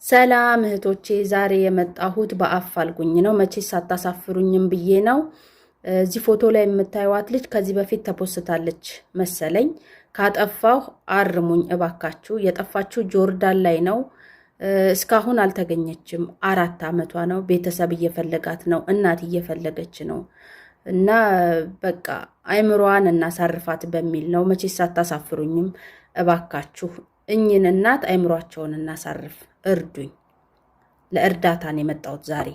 ሰላም እህቶቼ ዛሬ የመጣሁት በአፋልጉኝ ነው። መቼስ ሳታሳፍሩኝም ብዬ ነው። እዚህ ፎቶ ላይ የምታዩት ልጅ ከዚህ በፊት ተፖስታለች መሰለኝ። ካጠፋሁ አርሙኝ እባካችሁ። የጠፋችው ጆርዳን ላይ ነው። እስካሁን አልተገኘችም። 4 ዓመቷ ነው። ቤተሰብ እየፈለጋት ነው። እናት እየፈለገች ነው። እና በቃ አይምሮዋን እናሳርፋት በሚል ነው። መቼስ ሳታሳፍሩኝም እባካችሁ እኝን እናት አይምሯቸውን እናሳርፍ። እርዱኝ። ለእርዳታ ነው የመጣሁት ዛሬ።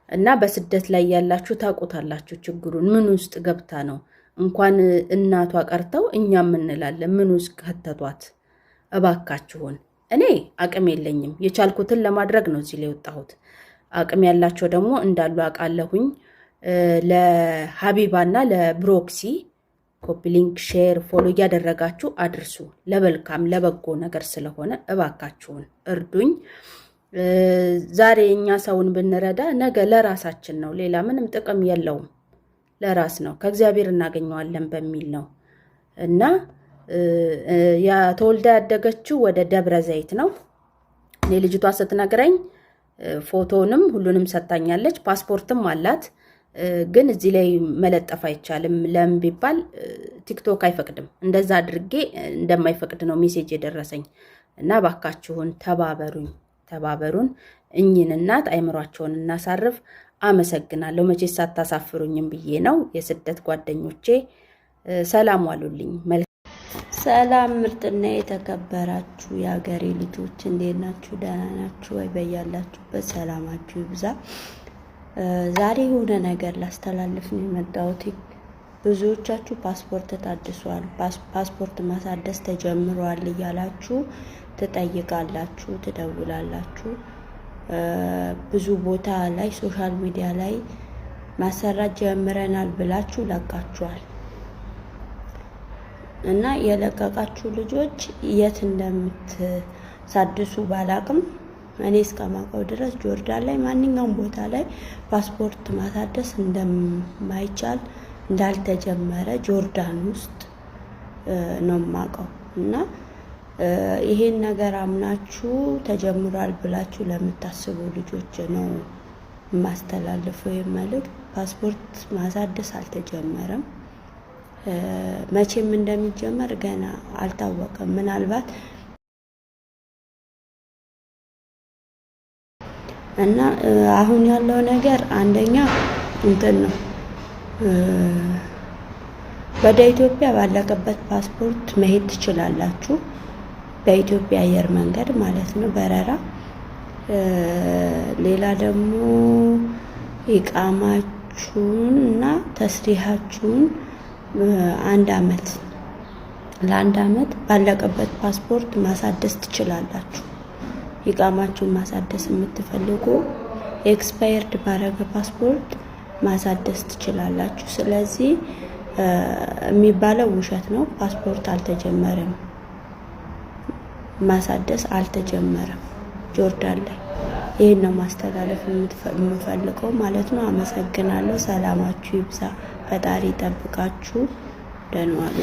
እና በስደት ላይ ያላችሁ ታውቁታላችሁ ችግሩን። ምን ውስጥ ገብታ ነው እንኳን እናቷ ቀርተው እኛም እንላለን ምን ውስጥ ከተቷት። እባካችሁን እኔ አቅም የለኝም፣ የቻልኩትን ለማድረግ ነው እዚህ ላይ ወጣሁት። አቅም ያላቸው ደግሞ እንዳሉ አውቃለሁኝ። ለሀቢባና ለብሮክሲ ኮፒ ሊንክ፣ ሼር፣ ፎሎ እያደረጋችሁ አድርሱ። ለበልካም ለበጎ ነገር ስለሆነ እባካችሁን እርዱኝ። ዛሬ እኛ ሰውን ብንረዳ ነገ ለራሳችን ነው። ሌላ ምንም ጥቅም የለውም። ለራስ ነው፣ ከእግዚአብሔር እናገኘዋለን በሚል ነው። እና ተወልዳ ያደገችው ወደ ደብረ ዘይት ነው። እኔ ልጅቷ ስትነግረኝ ፎቶንም ሁሉንም ሰጣኛለች። ፓስፖርትም አላት። ግን እዚህ ላይ መለጠፍ አይቻልም። ለምን ቢባል ቲክቶክ አይፈቅድም። እንደዛ አድርጌ እንደማይፈቅድ ነው ሜሴጅ የደረሰኝ። እና ባካችሁን ተባበሩን። እኚህን እናት አይምሯቸውን እናሳርፍ። አመሰግናለሁ። መቼስ ሳታሳፍሩኝም ብዬ ነው። የስደት ጓደኞቼ ሰላም ዋሉልኝ። ሰላም ምርጥና የተከበራችሁ የሀገሬ ልጆች እንዴት ናችሁ? ደህና ናችሁ ወይ? በያላችሁበት ሰላማችሁ ይብዛ። ዛሬ የሆነ ነገር ላስተላልፍ ነው የመጣሁት። ብዙዎቻችሁ ፓስፖርት ታድሷል፣ ፓስፖርት ማሳደስ ተጀምሯል እያላችሁ ትጠይቃላችሁ፣ ትደውላላችሁ። ብዙ ቦታ ላይ ሶሻል ሚዲያ ላይ ማሰራት ጀምረናል ብላችሁ ለቃችኋል። እና የለቀቃችሁ ልጆች የት እንደምትሳድሱ ባላቅም እኔ እስከማውቀው ድረስ ጆርዳን ላይ ማንኛውም ቦታ ላይ ፓስፖርት ማሳደስ እንደማይቻል እንዳልተጀመረ ጆርዳን ውስጥ ነው የማውቀው። እና ይሄን ነገር አምናችሁ ተጀምሯል ብላችሁ ለምታስቡ ልጆች ነው የማስተላልፈው መልእክት። ፓስፖርት ማሳደስ አልተጀመረም። መቼም እንደሚጀመር ገና አልታወቀም። ምናልባት እና አሁን ያለው ነገር አንደኛ እንትን ነው፣ ወደ ኢትዮጵያ ባለቀበት ፓስፖርት መሄድ ትችላላችሁ። በኢትዮጵያ አየር መንገድ ማለት ነው፣ በረራ። ሌላ ደግሞ ኢቃማችሁን እና ተስሪሃችሁን ለአንድ አመት ባለቀበት ፓስፖርት ማሳደስ ትችላላችሁ። ኢቃማችሁን ማሳደስ የምትፈልጉ ኤክስፓየርድ ባረገ ፓስፖርት ማሳደስ ትችላላችሁ። ስለዚህ የሚባለው ውሸት ነው። ፓስፖርት አልተጀመረም፣ ማሳደስ አልተጀመረም ጆርዳን ላይ። ይህን ነው ማስተላለፍ የምፈልገው ማለት ነው። አመሰግናለሁ። ሰላማችሁ ይብዛ። ፈጣሪ ጠብቃችሁ። ደህና ዋሉ።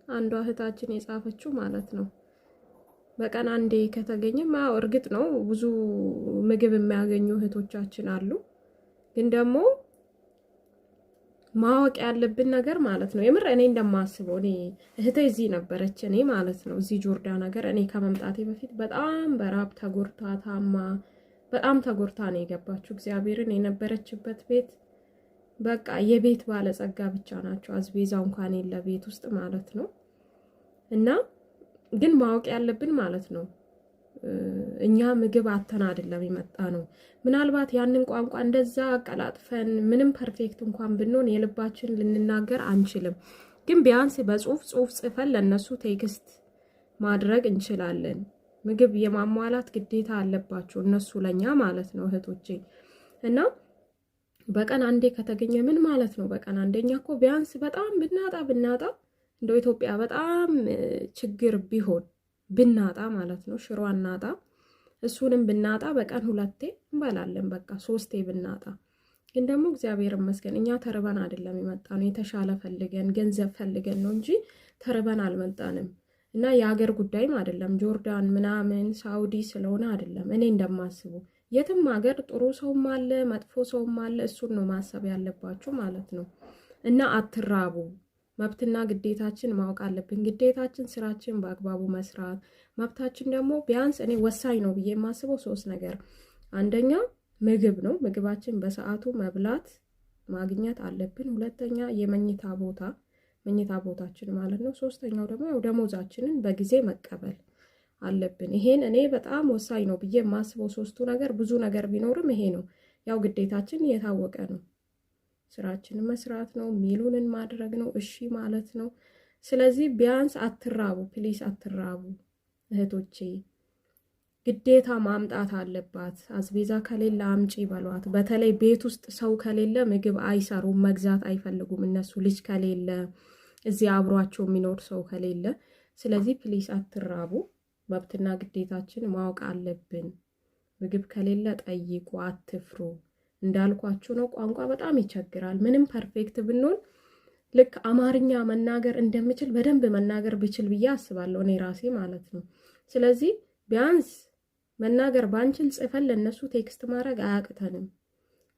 አንዷ እህታችን የጻፈችው ማለት ነው በቀን አንዴ ከተገኘ ማው እርግጥ ነው ብዙ ምግብ የሚያገኙ እህቶቻችን አሉ። ግን ደግሞ ማወቅ ያለብን ነገር ማለት ነው የምር እኔ እንደማስበው እኔ እህቴ እዚህ ነበረች፣ እኔ ማለት ነው እዚህ ጆርዳን ነገር እኔ ከመምጣቴ በፊት በጣም በራብ ተጎርታ ታማ በጣም ተጎርታ ነው የገባችው። እግዚአብሔርን የነበረችበት ቤት በቃ የቤት ባለጸጋ ብቻ ናቸው። አዝቤዛው እንኳን የለ ቤት ውስጥ ማለት ነው። እና ግን ማወቅ ያለብን ማለት ነው እኛ ምግብ አተና አይደለም የመጣ ነው። ምናልባት ያንን ቋንቋ እንደዛ አቀላጥፈን ምንም ፐርፌክት እንኳን ብንሆን የልባችን ልንናገር አንችልም። ግን ቢያንስ በጽሁፍ ጽፈን ለነሱ ቴክስት ማድረግ እንችላለን። ምግብ የማሟላት ግዴታ አለባቸው እነሱ ለኛ ማለት ነው እህቶቼ። እና በቀን አንዴ ከተገኘ ምን ማለት ነው? በቀን አንደኛ እኮ ቢያንስ በጣም ብናጣ እንደው ኢትዮጵያ በጣም ችግር ቢሆን ብናጣ ማለት ነው ሽሮ አናጣ፣ እሱንም ብናጣ በቀን 2 እንበላለን፣ በቃ 3 ብናጣ። ግን ደግሞ እግዚአብሔር ይመስገን እኛ ተርበን አይደለም የመጣነው፣ የተሻለ ፈልገን ገንዘብ ፈልገን ነው እንጂ ተርበን አልመጣንም። እና የሀገር ጉዳይም አይደለም ጆርዳን ምናምን ሳውዲ ስለሆነ አይደለም። እኔ እንደማስበው የትም ሀገር ጥሩ ሰውም አለ መጥፎ ሰውም አለ። እሱን ነው ማሰብ ያለባችሁ ማለት ነው። እና አትራቡ። መብትና ግዴታችን ማወቅ አለብን። ግዴታችን ስራችን በአግባቡ መስራት፣ መብታችን ደግሞ ቢያንስ እኔ ወሳኝ ነው ብዬ የማስበው 3 ነገር። አንደኛ ምግብ ነው። ምግባችን በሰዓቱ መብላት ማግኘት አለብን። ሁለተኛ የመኝታ ቦታችን ማለት ነው። ሶስተኛው ደግሞ ያው ደሞዛችንን በጊዜ መቀበል አለብን። ይሄን እኔ በጣም ወሳኝ ነው ብዬ የማስበው 3ቱ ነገር። ብዙ ነገር ቢኖርም ይሄ ነው። ያው ግዴታችን እየታወቀ ነው። ስራችንን መስራት ነው፣ ሚሉንን ማድረግ ነው፣ እሺ ማለት ነው። ስለዚህ ቢያንስ አትራቡ፣ ፕሊስ አትራቡ እህቶቼ። ግዴታ ማምጣት አለባት። አስቤዛ ከሌለ አምጪ በሏት። በተለይ ቤት ውስጥ ሰው ከሌለ ምግብ አይሰሩም፣ መግዛት አይፈልጉም እነሱ ልጅ ከሌለ፣ እዚህ አብሯቸው የሚኖር ሰው ከሌለ። ስለዚህ ፕሊስ አትራቡ። መብትና ግዴታችን ማወቅ አለብን። ምግብ ከሌለ ጠይቁ፣ አትፍሩ። እንዳልኳችሁ ነው። ቋንቋ በጣም ይቸግራል። ምንም ፐርፌክት ብንሆን ልክ አማርኛ መናገር እንደምችል በደንብ መናገር ብችል ብዬ አስባለሁ እኔ ራሴ ማለት ነው። ስለዚህ ቢያንስ መናገር ባንችል ጽፈን ለነሱ ቴክስት ማድረግ አያቅተንም።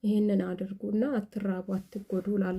ይሄንን አድርጉና አትራቡ፣ አትጎዱ ላለ